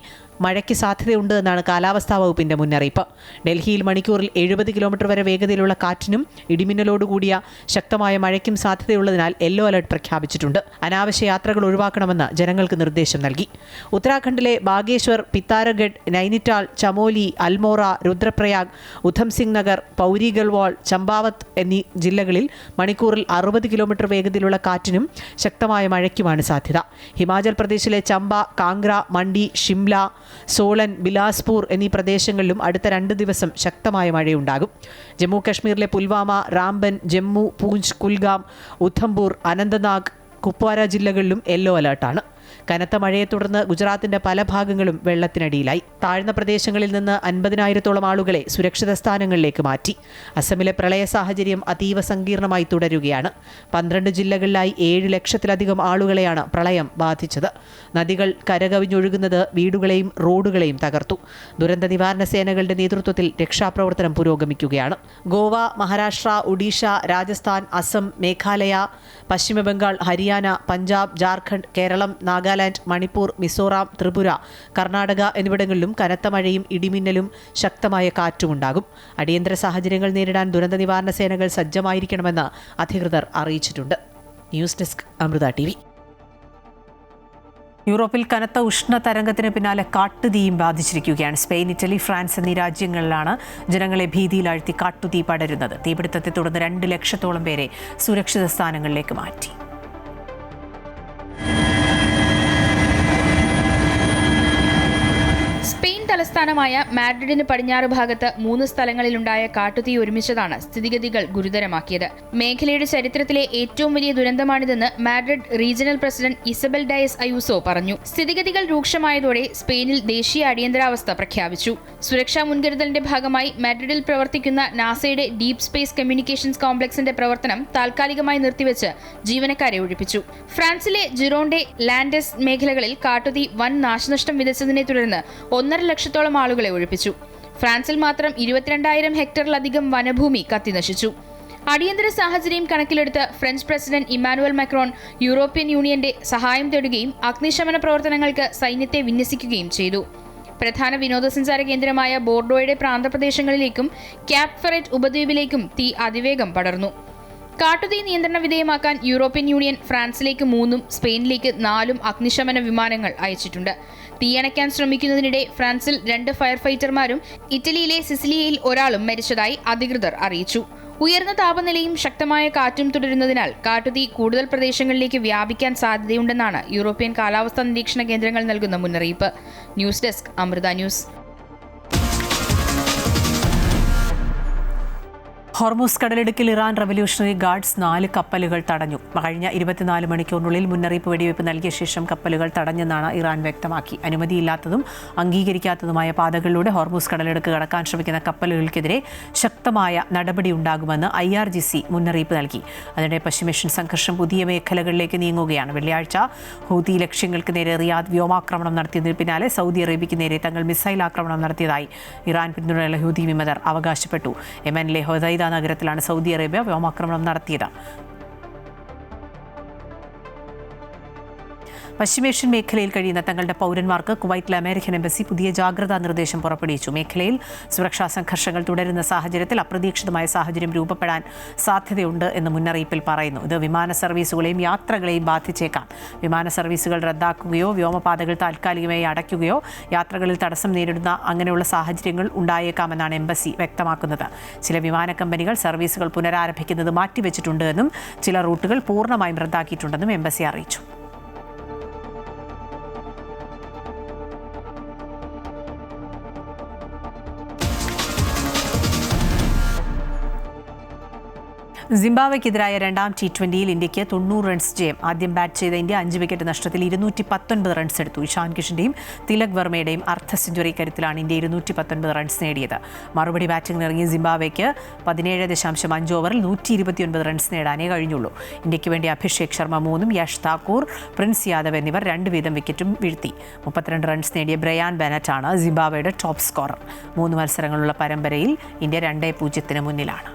മഴയ്ക്ക് സാധ്യതയുണ്ട് എന്നാണ് കാലാവസ്ഥാ വകുപ്പിന്റെ മുന്നറിയിപ്പ്. ഡൽഹിയിൽ മണിക്കൂറിൽ 70 കിലോമീറ്റർ വരെ വേഗതയിലുള്ള കാറ്റിനും ഇടിമിന്നലോടുകൂടിയ ശക്തമായ മഴയ്ക്കും സാധ്യതയുള്ളതിനാൽ യെല്ലോ അലർട്ട് പ്രഖ്യാപിച്ചിട്ടുണ്ട്. അനാവശ്യ യാത്രകൾ ഒഴിവാക്കണമെന്ന് ജനങ്ങൾക്ക് നിർദ്ദേശം നൽകി. ഉത്തരാഖണ്ഡിലെ ബാഗേശ്വർ, പിത്താരഗഡ്, നൈനിറ്റാൾ, ചമോലി, അൽമോറ, രുദ്രപ്രയാഗ്, ഉധംസിംഗ് നഗർ, പൗരി ഗൽവാൾ, ചമ്പാവത്ത് എന്നീ ജില്ലകളിൽ മണിക്കൂറിൽ 60 കിലോമീറ്റർ വേഗതയിലുള്ള കാറ്റിനും ശക്തമായ മഴയ്ക്കുമാണ് സാധ്യത. ഹിമാചൽ പ്രദേശിലെ ചമ്പ, കാംഗ്ര, മണ്ഡി, ഷിംല, സോളൻ, ബിലാസ്പൂർ എന്നീ പ്രദേശങ്ങളിലും അടുത്ത 2 ദിവസം ശക്തമായ മഴയുണ്ടാകും. ജമ്മു കശ്മീരിലെ പുൽവാമ, റാംബൻ, ജമ്മു, പൂഞ്ച്, കുൽഗാം, ഉധംപൂർ, അനന്തനാഗ്, കുപ്വാര ജില്ലകളിലും യെല്ലോ അലർട്ടാണ്. കനത്ത മഴയെ തുടർന്ന് ഗുജറാത്തിന്റെ പല ഭാഗങ്ങളും വെള്ളത്തിനടിയിലായി. താഴ്ന്ന പ്രദേശങ്ങളിൽ നിന്ന് 50,000-ഓളം ആളുകളെ സുരക്ഷിത സ്ഥാനങ്ങളിലേക്ക് മാറ്റി. അസമിലെ പ്രളയ സാഹചര്യം അതീവ സങ്കീർണമായി തുടരുകയാണ്. 12 ജില്ലകളിലായി 7 ലക്ഷത്തിലധികം ആളുകളെയാണ് പ്രളയം ബാധിച്ചത്. നദികൾ കരകവിഞ്ഞൊഴുകുന്നത് വീടുകളെയും റോഡുകളെയും തകർത്തു. ദുരന്ത നിവാരണ സേനകളുടെ നേതൃത്വത്തിൽ രക്ഷാപ്രവർത്തനം പുരോഗമിക്കുകയാണ്. ഗോവ, മഹാരാഷ്ട്ര, ഒഡീഷ, രാജസ്ഥാൻ, അസം, മേഘാലയ, പശ്ചിമ ബംഗാൾ, ഹരിയാന, പഞ്ചാബ്, ജാർഖണ്ഡ്, കേരളം, നാഗാലാൻഡ്, മണിപ്പൂർ, മിസോറാം, ത്രിപുര, കർണാടക എന്നിവിടങ്ങളിലും കനത്ത മഴയും ഇടിമിന്നലും ശക്തമായ കാറ്റുമുണ്ടാകും. അടിയന്തര സാഹചര്യങ്ങൾ നേരിടാൻ ദുരന്ത നിവാരണ സേനകൾ സജ്ജമായിരിക്കണമെന്ന് അധികൃതർ അറിയിച്ചിട്ടുണ്ട്. News desk, Amrita TV. യൂറോപ്പിൽ കനത്ത ഉഷ്ണതരംഗത്തിന് പിന്നാലെ കാട്ടുതീയും ബാധിച്ചിരിക്കുകയാണ്. സ്പെയിൻ, ഇറ്റലി, ഫ്രാൻസ് എന്നീ രാജ്യങ്ങളിലാണ് ജനങ്ങളെ ഭീതിയിലാഴ്ത്തി കാട്ടുതീ പടരുന്നത്. തീപിടുത്തത്തെ തുടർന്ന് 2 ലക്ഷത്തോളം പേരെ സുരക്ഷിത സ്ഥാനങ്ങളിലേക്ക് മാറ്റി. തലസ്ഥാനമായ മാഡ്രിഡിന് പടിഞ്ഞാറ് ഭാഗത്ത് 3 സ്ഥലങ്ങളിലുണ്ടായ കാട്ടുതീ ഒരുമിച്ചതാണ് സ്ഥിതിഗതികൾ ഗുരുതരമാക്കിയത്. മേഖലയുടെ ചരിത്രത്തിലെ ഏറ്റവും വലിയ ദുരന്തമാണിതെന്ന് Madrid regional president Isabel Diaz Ayuso പറഞ്ഞു. സ്ഥിതിഗതികൾ രൂക്ഷമായതോടെ സ്പെയിനിൽ ദേശീയ അടിയന്തരാവസ്ഥ പ്രഖ്യാപിച്ചു. സുരക്ഷാ മുൻകരുതലിന്റെ ഭാഗമായി മാഡ്രിഡിൽ പ്രവർത്തിക്കുന്ന നാസയുടെ ഡീപ് സ്പേസ് കമ്മ്യൂണിക്കേഷൻസ് കോംപ്ലക്സിന്റെ പ്രവർത്തനം താൽക്കാലികമായി നിർത്തിവെച്ച് ജീവനക്കാരെ ഒഴിപ്പിച്ചു. ഫ്രാൻസിലെ ജിറോണ്ടെ, ലാൻഡസ് മേഖലകളിൽ കാട്ടുതീ വൻ നാശനഷ്ടം വിതച്ചതിനെ തുടർന്ന് 1.5 ലക്ഷത്തോളം ആളുകളെ ഒഴിപ്പിച്ചു. ഫ്രാൻസിൽ മാത്രം 22,000 ഹെക്ടറിലധികം വനഭൂമി കത്തിനശിച്ചു. അടിയന്തര സാഹചര്യം കണക്കിലെടുത്ത് French president Emmanuel Macron European യൂണിയന്റെ സഹായം തേടുകയും അഗ്നിശമന പ്രവർത്തനങ്ങൾക്ക് സൈന്യത്തെ വിന്യസിക്കുകയും ചെയ്തു. പ്രധാന വിനോദസഞ്ചാര കേന്ദ്രമായ ബോർഡോയുടെ പ്രാന്തപ്രദേശങ്ങളിലേക്കും ക്യാപ് ഫെററ്റ് ഉപദ്വീപിലേക്കും തീ അതിവേഗം പടർന്നു. കാട്ടുതീ നിയന്ത്രണ വിധേയമാക്കാൻ യൂറോപ്യൻ യൂണിയൻ ഫ്രാൻസിലേക്ക് 3 സ്പെയിനിലേക്ക് 4 അഗ്നിശമന വിമാനങ്ങൾ അയച്ചിട്ടുണ്ട്. തീയണയ്ക്കാൻ ശ്രമിക്കുന്നതിനിടെ ഫ്രാൻസിൽ 2 ഫയർ ഫൈറ്റർമാരും ഇറ്റലിയിലെ സിസിലിയയിൽ ഒരാളും മരിച്ചതായി അധികൃതർ അറിയിച്ചു. ഉയർന്ന താപനിലയും ശക്തമായ കാറ്റും തുടരുന്നതിനാൽ കാട്ടുതീ കൂടുതൽ പ്രദേശങ്ങളിലേക്ക് വ്യാപിക്കാൻ സാധ്യതയുണ്ടെന്നാണ് യൂറോപ്യൻ കാലാവസ്ഥാ നിരീക്ഷണ കേന്ദ്രങ്ങൾ നൽകുന്ന മുന്നറിയിപ്പ്. News desk Amrita news. Hormuz കടലിടുക്കിൽ ഇറാൻ റവല്യൂഷണറി ഗാർഡ്സ് 4 കപ്പലുകൾ തടഞ്ഞു. കഴിഞ്ഞ 24 മണിക്കൂറിനുള്ളിൽ മുന്നറിയിപ്പ് വെടിവയ്പ് നൽകിയ ശേഷം കപ്പലുകൾ തടഞ്ഞെന്നാണ് ഇറാൻ വ്യക്തമാക്കി. അനുമതിയില്ലാത്തതും അംഗീകരിക്കാത്തതുമായ പാതകളിലൂടെ ഹോർമൂസ് കടലിടുക്ക് കടക്കാൻ ശ്രമിക്കുന്ന കപ്പലുകൾക്കെതിരെ ശക്തമായ നടപടിയുണ്ടാകുമെന്ന് IRGC മുന്നറിയിപ്പ് നൽകി. അതിനിടെ പശ്ചിമേഷ്യൻ സംഘർഷം പുതിയ മേഖലകളിലേക്ക് നീങ്ങുകയാണ്. വെള്ളിയാഴ്ച ഹൂതി ലക്ഷ്യങ്ങൾക്ക് നേരെ റിയാദ് വ്യോമാക്രമണം നടത്തിയതിന് പിന്നാലെ സൗദി അറേബ്യയ്ക്ക് നേരെ തങ്ങൾ മിസൈൽ ആക്രമണം നടത്തിയതായി ഇറാൻ പിന്തുണയുള്ള ഹൂതി വിമതർ അവകാശപ്പെട്ടു. യമനിലെ ഹൊദൈദ നഗരത്തിലാണ് സൗദി അറേബ്യ വ്യോമാക്രമണം നടത്തിയത്. പശ്ചിമേഷ്യൻ മേഖലയിൽ കഴിയുന്ന തങ്ങളുടെ പൗരന്മാർക്ക് കുവൈറ്റിലെ അമേരിക്കൻ എംബസി പുതിയ ജാഗ്രതാ നിർദ്ദേശം പുറപ്പെടുവിച്ചു. മേഖലയിൽ സുരക്ഷാ സംഘർഷങ്ങൾ തുടരുന്ന സാഹചര്യത്തിൽ അപ്രതീക്ഷിതമായ സാഹചര്യം രൂപപ്പെടാൻ സാധ്യതയുണ്ട് എന്ന് മുന്നറിയിപ്പിൽ പറയുന്നു. ഇത് വിമാന സർവീസുകളെയും യാത്രകളെയും ബാധിച്ചേക്കാം. വിമാന സർവീസുകൾ റദ്ദാക്കുകയോ വ്യോമപാതകൾ താൽക്കാലികമായി അടയ്ക്കുകയോ യാത്രകളിൽ തടസ്സം നേരിടുന്ന അങ്ങനെയുള്ള സാഹചര്യങ്ങൾ ഉണ്ടായേക്കാമെന്നാണ് എംബസി വ്യക്തമാക്കുന്നത്. ചില വിമാന കമ്പനികൾ സർവീസുകൾ പുനരാരംഭിക്കുന്നത് മാറ്റിവെച്ചിട്ടുണ്ട് എന്നും ചില റൂട്ടുകൾ പൂർണ്ണമായും റദ്ദാക്കിയിട്ടുണ്ടെന്നും എംബസി അറിയിച്ചു. സിംബാബ്വെക്കെതിരായ 2ാം T20യിൽ ഇന്ത്യയ്ക്ക് 90 റൺസ് ജയം. ആദ്യം ബാറ്റ് ചെയ്ത ഇന്ത്യ 5 വിക്കറ്റ് നഷ്ടത്തിൽ 219 റൺസ് എടുത്തു. ഇഷാൻ കിഷന്റെയും തിലക് വർമ്മയുടെയും അർദ്ധ സെഞ്ചുറി കരുത്തിലാണ് ഇന്ത്യ 219 റൺസ് നേടിയത്. മറുപടി ബാറ്റിംഗിനിറങ്ങിയ സിംബാബ്വെക്ക് 17.5 ഓവറിൽ 129 റൺസ് നേടാനേ കഴിഞ്ഞുള്ളൂ. ഇന്ത്യയ്ക്ക് വേണ്ടി അഭിഷേക് ശർമ്മ 3ഉം യഷ് താക്കൂർ, പ്രിൻസ് യാദവ് എന്നിവർ 2 വീതം വിക്കറ്റും വീഴ്ത്തി. 32 റൺസ് നേടിയ ബ്രയാൻ ബെനറ്റാണ് സിംബാബ്വെയുടെ ടോപ്പ് സ്കോറർ. 3 മത്സരങ്ങളുള്ള പരമ്പരയിൽ ഇന്ത്യ 2-0 മുന്നിലാണ്.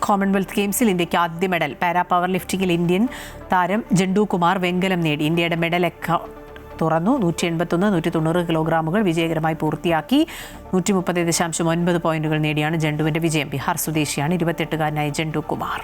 കോമൺവെൽത്ത് ഗെയിംസിൽ ഇന്ത്യയ്ക്ക് ആദ്യ മെഡൽ. പാരാ പവർ ലിഫ്റ്റിംഗിൽ ഇന്ത്യൻ താരം ജണ്ടു കുമാർ വെങ്കലം നേടി. ഇന്ത്യയുടെ മെഡൽ തുറന്നു. 181, 190 കിലോഗ്രാമുകൾ വിജയകരമായി പൂർത്തിയാക്കി. 130.9 പോയിന്റുകൾ നേടിയാണ് ജണ്ടുവിന്റെ വിജയം. ബീഹാർ സ്വദേശിയാണ് 28-കാരനായ ജണ്ടു കുമാർ.